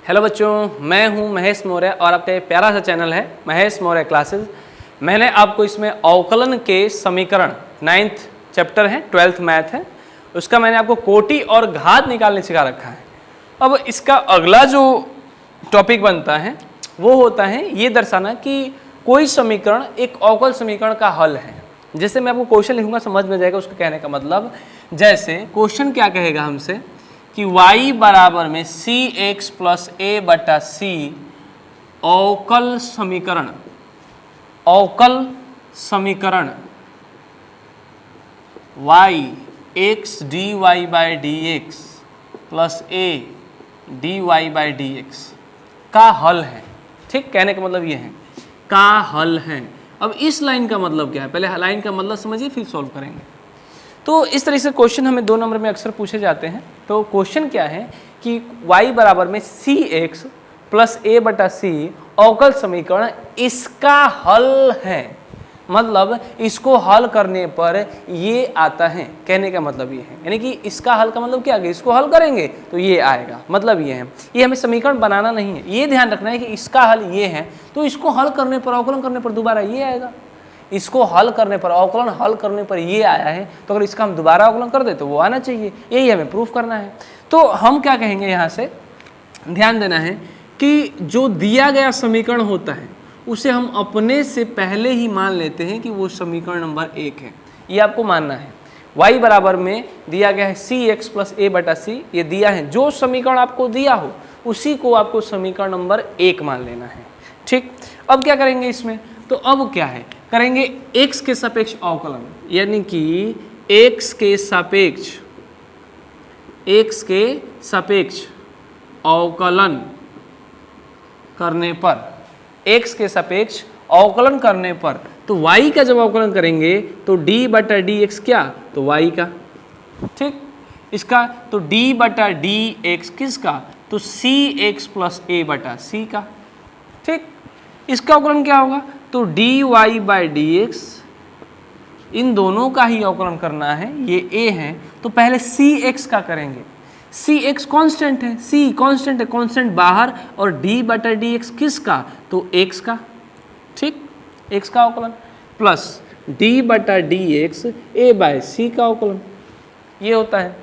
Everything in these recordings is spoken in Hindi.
हेलो बच्चों, मैं हूं महेश मौर्य और आपका ये प्यारा सा चैनल है महेश मौर्य क्लासेस। मैंने आपको इसमें अवकलन के समीकरण 9th चैप्टर है, 12th मैथ है, उसका मैंने आपको कोटि और घात निकालने सिखा रखा है। अब इसका अगला जो टॉपिक बनता है वो होता है ये दर्शाना कि कोई समीकरण एक अवकल समीकरण का हल है। जैसे मैं आपको क्वेश्चन लिखूंगा, समझ में जाएगा उसका कहने का मतलब। जैसे क्वेश्चन क्या कहेगा हमसे कि y बराबर में सी एक्स प्लस ए बटा सी अवकल समीकरण y x d y by d x plus a d y by d x का हल है। ठीक, कहने का मतलब ये है का हल है। अब इस लाइन का मतलब क्या है, पहले लाइन का मतलब समझिए फिर सॉल्व करेंगे। तो इस तरह से क्वेश्चन हमें 2 नंबर में अक्सर पूछे जाते हैं। तो क्वेश्चन क्या है कि y बराबर में सी एक्स प्लस ए बटा सी अवकल समीकरण इसका हल है, मतलब इसको हल करने पर ये आता है। कहने का मतलब ये है, यानी कि इसका हल का मतलब क्या है, इसको हल करेंगे तो ये आएगा, मतलब ये है। ये हमें समीकरण बनाना नहीं है, ये ध्यान रखना है कि इसका हल ये है तो इसको हल करने पर, अवकलन करने पर दोबारा ये आएगा। इसको हल करने पर, अवकलन हल करने पर ये आया है तो अगर इसका हम दोबारा अवकलन कर दे तो वो आना चाहिए। यही हमें प्रूफ करना है। तो हम क्या कहेंगे, यहाँ से ध्यान देना है कि जो दिया गया समीकरण होता है उसे हम अपने से पहले ही मान लेते हैं कि वो समीकरण नंबर 1 है। ये आपको मानना है। y बराबर में दिया गया है सी एक्स प्लस ए बटा सी, ये दिया है। जो समीकरण आपको दिया हो उसी को आपको समीकरण नंबर 1 मान लेना है। ठीक, अब क्या करेंगे इसमें, तो अब क्या है करेंगे x के सापेक्ष अवकलन, यानी कि x के सापेक्ष अवकलन करने पर, x के सापेक्ष अवकलन करने पर, तो y का जब अवकलन करेंगे तो d बटा डी एक्स क्या, तो y का। ठीक, इसका तो d बटा डी एक्स किसका, तो सी एक्स प्लस ए बटा सी का। ठीक, इसका अवकलन क्या होगा, तो d y by d x, इन दोनों का ही अवकलन करना है। ये a है तो पहले सी एक्स का करेंगे। सी एक्स कॉन्स्टेंट है, सी कॉन्स्टेंट है, कॉन्स्टेंट बाहर, और डी बटा डी एक्स किसका, तो एक्स का। ठीक, एक्स का अवकलन प्लस डी बटा d x a by c का अवकलन, ये होता है।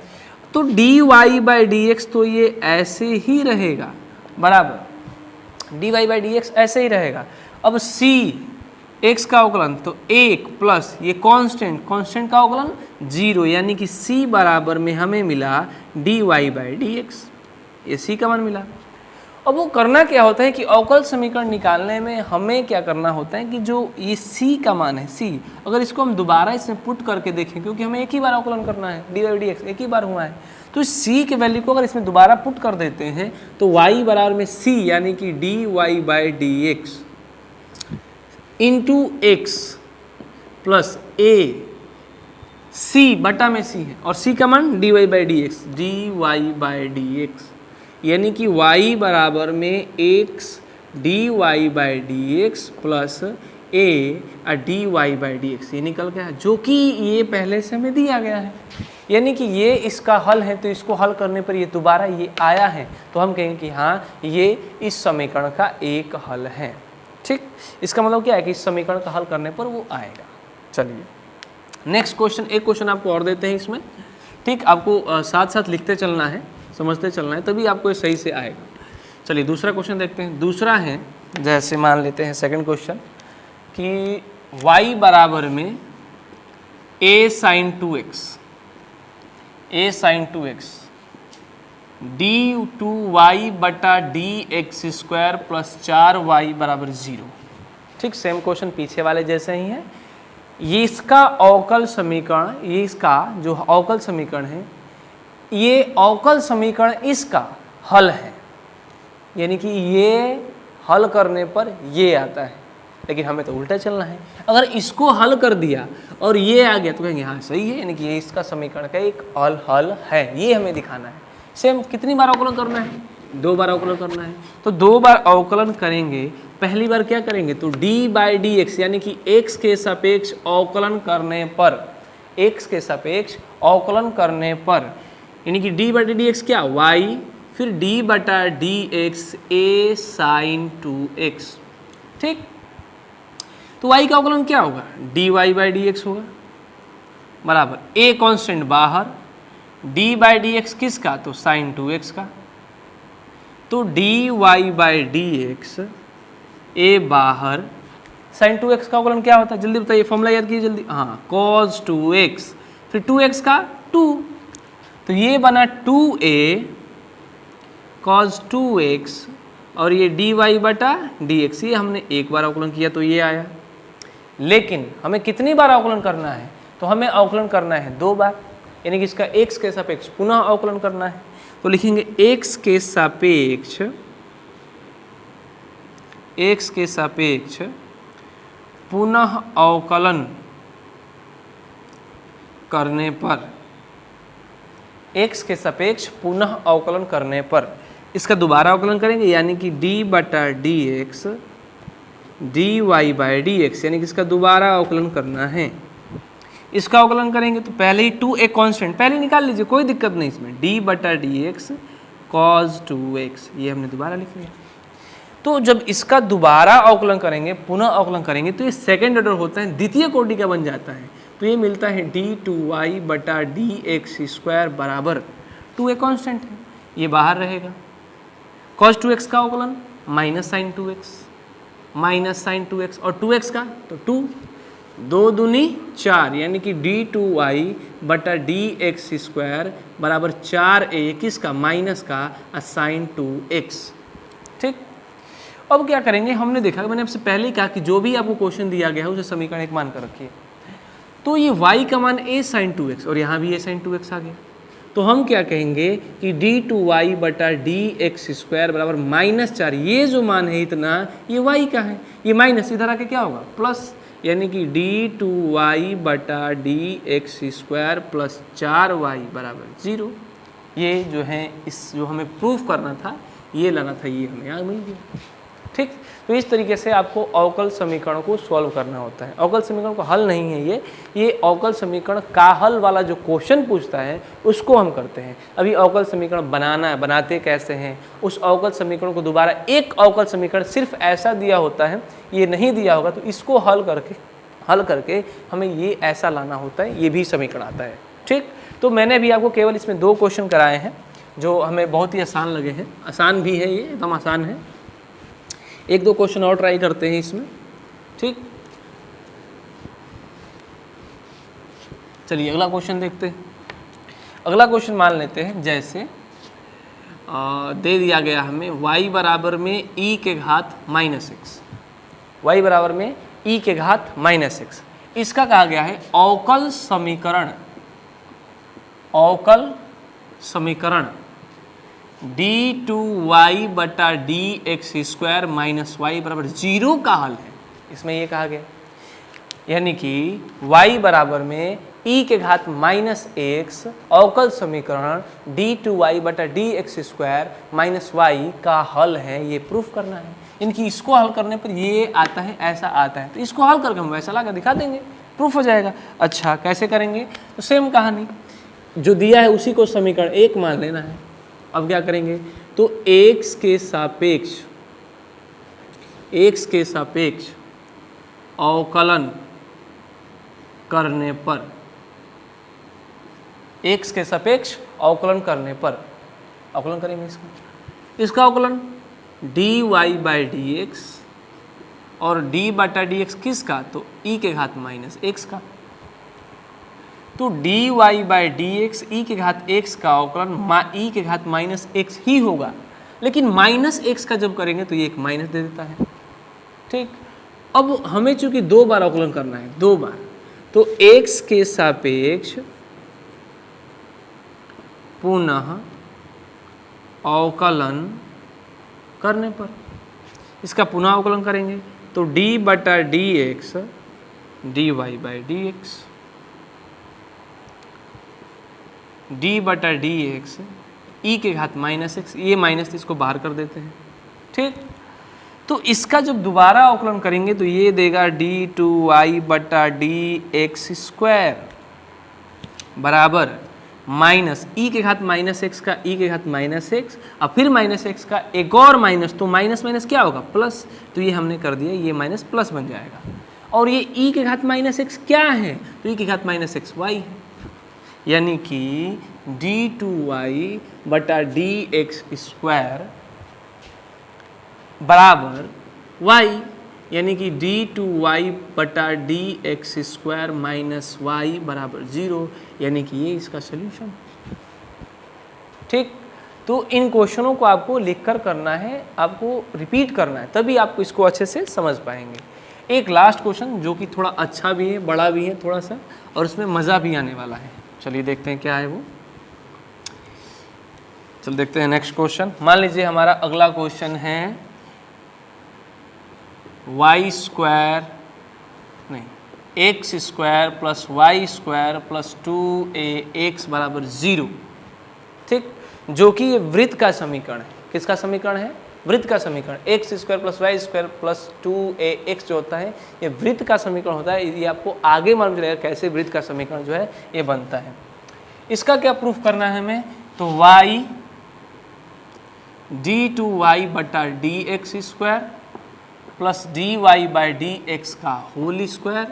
तो d y by d x तो ये ऐसे ही रहेगा, बराबर d y by d x ऐसे ही रहेगा। अब सी एक्स का अवकलन तो 1 प्लस ये कांस्टेंट का अवकलन 0, यानी कि c बराबर में हमें मिला d y by d x, ये c का मान मिला। अब वो करना क्या होता है कि अवकल समीकरण निकालने में हमें क्या करना होता है कि जो ये c का मान है, c, अगर इसको हम दोबारा इसमें पुट करके देखें, क्योंकि हमें एक ही बार अवकलन करना है, डी वाई डी एक्स एक ही बार हुआ है, तो इस c के वैल्यू को अगर इसमें दोबारा पुट कर देते हैं तो y बराबर में c यानी कि d y by d x into x plus ए, सी बटा में सी है और सी का मान D y by d x, d y by d x, यानी कि y बराबर में x d y by d x plus a d y by d x, ये निकल गया, जो कि ये पहले से हमें दिया गया है। यानी कि ये इसका हल है, तो इसको हल करने पर ये दोबारा ये आया है, तो हम कहेंगे कि हाँ ये इस समीकरण का एक हल है। ठीक, इसका मतलब क्या है कि इस समीकरण का हल करने पर वो आएगा। चलिए नेक्स्ट क्वेश्चन, एक क्वेश्चन आपको और देते हैं इसमें। ठीक, आपको साथ साथ लिखते चलना है, समझते चलना है, तभी आपको ये सही से आएगा। चलिए दूसरा क्वेश्चन देखते हैं। दूसरा है, जैसे मान लेते हैं सेकंड क्वेश्चन कि y बराबर में a sin 2x d two y बटा d x square plus 4y बराबर 0। ठीक, सेम क्वेश्चन पीछे वाले जैसे ही है। ये इसका अवकल समीकरण, ये इसका जो अवकल समीकरण है, ये अवकल समीकरण इसका हल है, यानी कि ये हल करने पर ये आता है। लेकिन हमें तो उल्टा चलना है, अगर इसको हल कर दिया और ये आ गया तो कहेंगे हाँ सही है, यानी कि ये इसका समीकरण का एक हल है, ये हमें दिखाना है। सेम कितनी बार अवकलन करना है, 2 बार अवकलन करना है, तो 2 बार अवकलन करेंगे। पहली बार क्या करेंगे, तो d बाई डी एक्स, यानी कि x के सापेक्ष अवकलन करने पर, x के सापेक्ष अवकलन करने पर, यानी कि d बाई डी एक्स क्या, y फिर d बटा डी एक्स ए साइन 2x। ठीक, तो y का अवकलन क्या होगा, dy बाई डी एक्स होगा बराबर a कांस्टेंट बाहर, d बाई डी एक्स किसका, तो साइन 2x का। तो dy बाई डी एक्स ए बाहर, साइन 2x का अवकलन क्या होता है, जल्दी बताइए, फॉर्मूला याद कीजिए जल्दी। हाँ, cos 2x, फिर 2x का 2, तो ये बना 2a cos 2x और ये dy बटा dx, ये हमने एक बार अवकलन किया तो ये आया। लेकिन हमें कितनी बार अवकलन करना है, तो हमें अवकलन करना है 2 बार, यानी कि इसका x के सापेक्ष पुनः अवकलन करना है। तो लिखेंगे x के सापेक्ष पुनः अवकलन करने पर, x के सापेक्ष पुनः अवकलन करने पर इसका दोबारा अवकलन करेंगे, यानी कि d बटा d x dy by d x, यानी कि इसका दोबारा अवकलन करना है। इसका अवकलन करेंगे तो पहले ही 2 एक कांस्टेंट पहले निकाल लीजिए, कोई दिक्कत नहीं इसमें, d बटा डी एक्स कॉज 2x, ये हमने दोबारा लिख लिया। तो जब इसका दोबारा अवकलन करेंगे, पुनः अवकलन करेंगे, तो ये सेकेंड ऑर्डर होता है, द्वितीय कोटि का बन जाता है। तो ये मिलता है d2y बटा डी एक्स स्क्वायर बराबर 2 एक कांस्टेंट है, ये बाहर रहेगा, cos 2x का अवकलन माइनस साइन 2x और 2x का तो 2, 2 दूनी 4, यानी कि d2y बटा डी एक्स स्क्वायर बराबर 4a किसका, माइनस का साइन 2x। ठीक, अब क्या करेंगे, हमने देखा, मैंने आपसे पहले ही कहा कि जो भी आपको क्वेश्चन दिया गया है उसे समीकरण एक मान कर रखिए। तो ये y का मान a साइन 2x और यहाँ भी a साइन 2x आ गया, तो हम क्या कहेंगे कि d2y बटा डी एक्स स्क्वायर बराबर माइनस 4, ये जो मान है इतना, ये y का है, ये माइनस इधर आके क्या होगा प्लस, यानी कि d2y बटा d x square plus 4y बराबर 0। ये जो है इस जो हमें प्रूफ करना था, ये लाना था, ये हमें यहाँ मिल गया। ठीक, तो इस तरीके से आपको अवकल समीकरण को सॉल्व करना होता है। अवकल समीकरण को हल नहीं है ये अवकल समीकरण का हल वाला जो क्वेश्चन पूछता है उसको हम करते हैं। अभी अवकल समीकरण बनाना है, बनाते कैसे हैं, उस अवकल समीकरण को दोबारा एक अवकल समीकरण सिर्फ ऐसा दिया होता है, ये नहीं दिया होगा, तो इसको हल करके हमें ये ऐसा लाना होता है, ये भी समीकरण आता है। ठीक, तो मैंने अभी आपको केवल इसमें 2 क्वेश्चन कराए हैं जो हमें बहुत ही आसान लगे हैं, आसान भी है, ये एकदम आसान है। 1-2 क्वेश्चन और ट्राई करते हैं इसमें। ठीक, चलिए अगला क्वेश्चन देखते हैं। अगला क्वेश्चन मान लेते हैं, जैसे दे दिया गया हमें y बराबर में e के घात माइनस एक्स, y बराबर में e के घात माइनस एक्स, इसका कहा गया है अवकल समीकरण d2y बटा d x square minus y बराबर 0 का हल है। इसमें ये कहा गया, यानी कि y बराबर में e के घात माइनस एक्स अवकल समीकरण d2y बटा d x square minus y का हल है, ये प्रूफ करना है। इनकी इसको हल करने पर ये आता है, ऐसा आता है, तो इसको हल करके हम वैसा ला कर दिखा देंगे, प्रूफ हो जाएगा। अच्छा, कैसे करेंगे, तो सेम कहानी, जो दिया है उसी को समीकरण 1 मान लेना है। अब क्या करेंगे, तो x के सापेक्ष अवकलन करने पर, x के सापेक्ष अवकलन करने पर अवकलन करेंगे इसका अवकलन dy बाई डी एक्स और d बटा डी एक्स किसका, तो e के घात माइनस एक्स का। तो dy बाई डी एक्स ई के घात x का अवकलन e के घात माइनस एक्स ही होगा, लेकिन माइनस एक्स का जब करेंगे तो ये एक माइनस दे देता है। ठीक, अब हमें चूंकि 2 बार अवकलन करना है, 2 बार, तो x के सापेक्ष पुनः अवकलन करने पर इसका पुनः अवकलन करेंगे, तो d बटा d x dy by d x, d बटा डी एक्स ई के घात माइनस एक्स, ये माइनस इसको बाहर कर देते हैं। ठीक, तो इसका जब दोबारा अवकलन करेंगे तो ये देगा d2y बटा डी एक्स स्क्वायर बराबर माइनस ई के घात माइनस एक्स का ई के घात माइनस एक्स और फिर माइनस एक्स का एक और माइनस, तो माइनस माइनस क्या होगा प्लस, तो ये हमने कर दिया, ये माइनस प्लस बन जाएगा। और ये ई के घात माइनस एक्स क्या है, तो ई के घात माइनस एक्स वाई है, यानी कि डी टू वाई बटा डी एक्स स्क्वायर बराबर वाई, यानी कि डी टू वाई बटा d x square minus y बराबर 0, यानी कि ये इसका सोल्यूशन। ठीक, तो इन क्वेश्चनों को आपको लिखकर करना है, आपको रिपीट करना है, तभी आपको इसको अच्छे से समझ पाएंगे। एक लास्ट क्वेश्चन जो कि थोड़ा अच्छा भी है, बड़ा भी है थोड़ा सा, और उसमें मज़ा भी आने वाला है। चलिए देखते हैं क्या है वो। चल देखते हैं नेक्स्ट क्वेश्चन। मान लीजिए हमारा अगला क्वेश्चन है वाई स्क्वायर नहीं x square plus y square plus 2ax बराबर 0। ठीक, जो कि ये वृत्त का समीकरण है। किसका समीकरण है? वृत्त का समीकरण। X square plus y square plus 2ax जो होता है ये वृत्त का समीकरण होता है। ये आपको आगे मालूम चलेगा कैसे वृत्त का समीकरण जो है ये बनता है। इसका क्या प्रूफ करना है हमें, तो y डी टू वाई बटा d x square plus d y by d x का होल स्क्वायर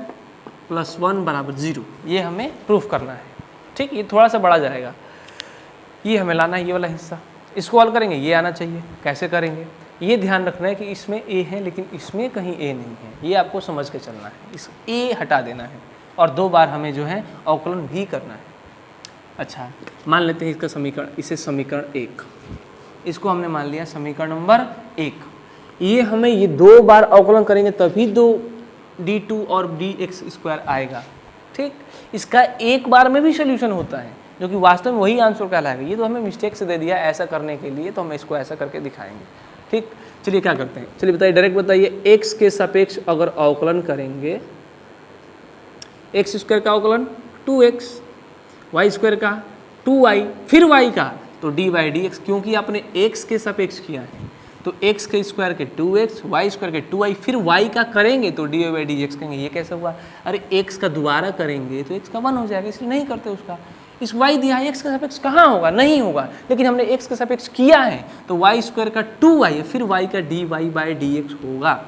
प्लस 1 बराबर 0, ये हमें प्रूफ करना है। ठीक, ये थोड़ा सा बढ़ा जाएगा, ये हमें लाना है, ये वाला हिस्सा। इसको हल करेंगे, ये आना चाहिए। कैसे करेंगे, ये ध्यान रखना है कि इसमें a है लेकिन इसमें कहीं a नहीं है, ये आपको समझ के चलना है। इस a हटा देना है और 2 बार हमें जो है अवकलन भी करना है। अच्छा, मान लेते हैं इसका समीकरण, इसे समीकरण 1, इसको हमने मान लिया समीकरण नंबर 1। ये हमें ये 2 बार अवकलन करेंगे तभी 2d2 और dx स्क्वायर आएगा। ठीक, इसका एक बार में भी सोल्यूशन होता है जो कि वास्तव में वही आंसर कहलाएगा। ये तो हमें मिस्टेक से दे दिया ऐसा करने के लिए, तो हम इसको ऐसा करके दिखाएंगे। ठीक, चलिए क्या करते हैं, चलिए बताइए, डायरेक्ट बताइए। x के सापेक्ष अगर अवकलन करेंगे, एक्स स्क्वायर का अवकलन 2x, वाई स्क्वायर का 2y, फिर y का तो डी बाई डी एक्स, क्योंकि आपने x के सापेक्ष किया है तो x के स्क्वायर के 2x, y स्क्वायर के 2y, फिर y का करेंगे तो डी बाई डी एक्स करेंगे। ये कैसे हुआ? अरे x का दोबारा करेंगे तो x का 1 हो जाएगा, इसलिए नहीं करते उसका। इस y दिया है, x का सापेक्ष कहाँ होगा? नहीं होगा, लेकिन हमने x का सापेक्ष किया है तो y स्क्वायर का 2y फिर y का d y by d x होगा।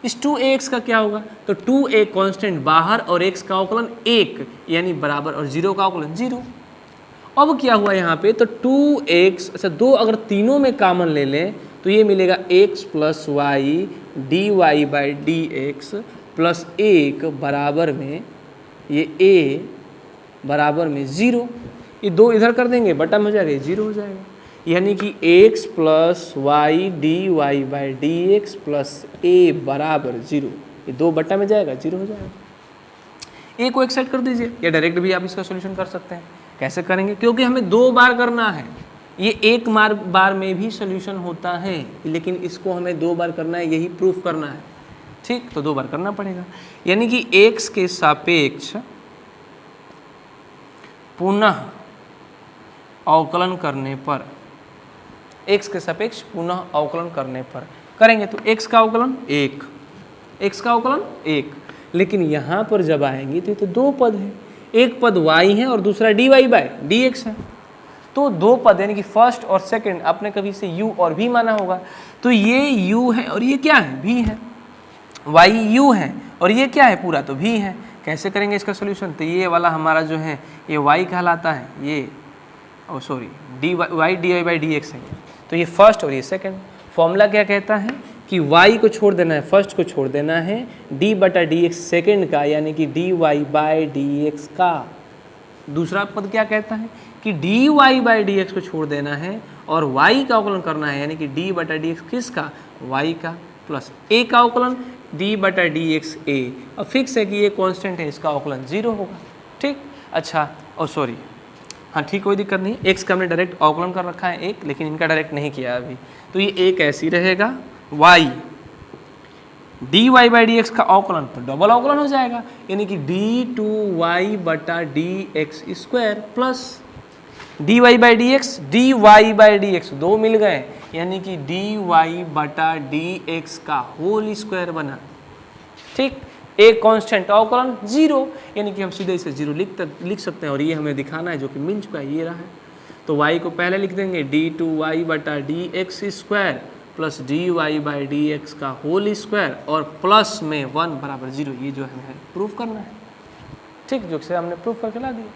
इस 2ax का क्या होगा? तो 2a कांस्टेंट बाहर और x का अवकलन 1 यानी बराबर और 0 का अवकलन 0। अब क्या हुआ यहाँ पे, तो 2x, अच्छा 2 अगर तीनों में कॉमन ले लें तो ये मिलेगा x plus y d y by d x plus 1 बराबर में ये a बराबर में 0। ये 2 इधर कर देंगे बटा में हो जाएगा, ये 0 हो जाएगा। यानी कि x plus y d y by d x plus a बराबर 0, ये 2 बटा में जाएगा, 0 हो जाएगा। a को एक साइड कर दीजिए, या डायरेक्ट भी आप इसका सोल्यूशन कर सकते हैं। कैसे करेंगे? क्योंकि हमें 2 बार करना है, ये एक बार में भी सोल्यूशन होता है लेकिन इसको हमें 2 बार करना है, यही प्रूफ करना है। ठीक, तो 2 बार करना पड़ेगा। यानी कि x के सापेक्ष पुनः अवकलन करने पर, x के सापेक्ष पुनः अवकलन करने पर करेंगे तो x का अवकलन 1, x का अवकलन 1, लेकिन यहाँ पर जब आएंगे तो ये तो 2 पद है, एक पद y है और दूसरा dy बाई dx है। तो 2 पद यानी कि फर्स्ट और सेकंड आपने कभी से u और v माना होगा, तो ये u है और ये क्या है? v है। y u है और ये क्या है? पूरा तो v है। कैसे करेंगे इसका सोल्यूशन? तो ये वाला हमारा जो है ये y कहलाता है, ये d y d y by d x है। तो ये फर्स्ट और ये सेकंड। फॉर्मूला क्या कहता है कि y को छोड़ देना है, फर्स्ट को छोड़ देना है, d बटा डी एक्स सेकेंड का यानी कि d y by d x का। दूसरा पद क्या कहता है कि d y by d x को छोड़ देना है और y का अवकलन करना है, यानी कि d बटा डी एक्स किसका? y का, प्लस a का अवकलन d बटा डी एक्स a। अब फिक्स है कि ये कांस्टेंट है, इसका अवकलन 0 होगा। ठीक, अच्छा हाँ ठीक, कोई दिक्कत नहीं। x का हमने डायरेक्ट अवकलन कर रखा है 1, लेकिन इनका डायरेक्ट नहीं किया अभी, तो ये 1 ऐसी रहेगा। y d y by d x का अवकलन तो डबल अवकलन हो जाएगा, यानी कि डी टू वाई बटा d x square plus d y by d x, d y by d x 2 मिल गए, यानी कि डी वाई बटा डी एक्स का होल स्क्वायर बना। ठीक, एक कांस्टेंट अवकलन 0, यानी कि हम सीधे इसे 0 लिख सकते हैं और ये हमें दिखाना है जो कि मिल चुका है, ये रहा है। तो y को पहले लिख देंगे d2y बटा d x square plus d y by d x का होल स्क्वायर और प्लस में 1 बराबर 0, ये जो हमें प्रूफ करना है। ठीक, जो से हमने प्रूफ करके ला दिया।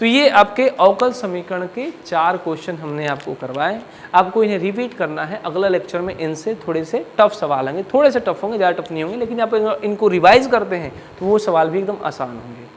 तो ये आपके अवकल समीकरण के 4 क्वेश्चन हमने आपको करवाए। आपको इन्हें रिपीट करना है, अगला लेक्चर में इनसे थोड़े से टफ सवाल होंगे, थोड़े से टफ होंगे, ज़्यादा टफ नहीं होंगे, लेकिन आप इनको रिवाइज करते हैं तो वो सवाल भी एकदम आसान होंगे।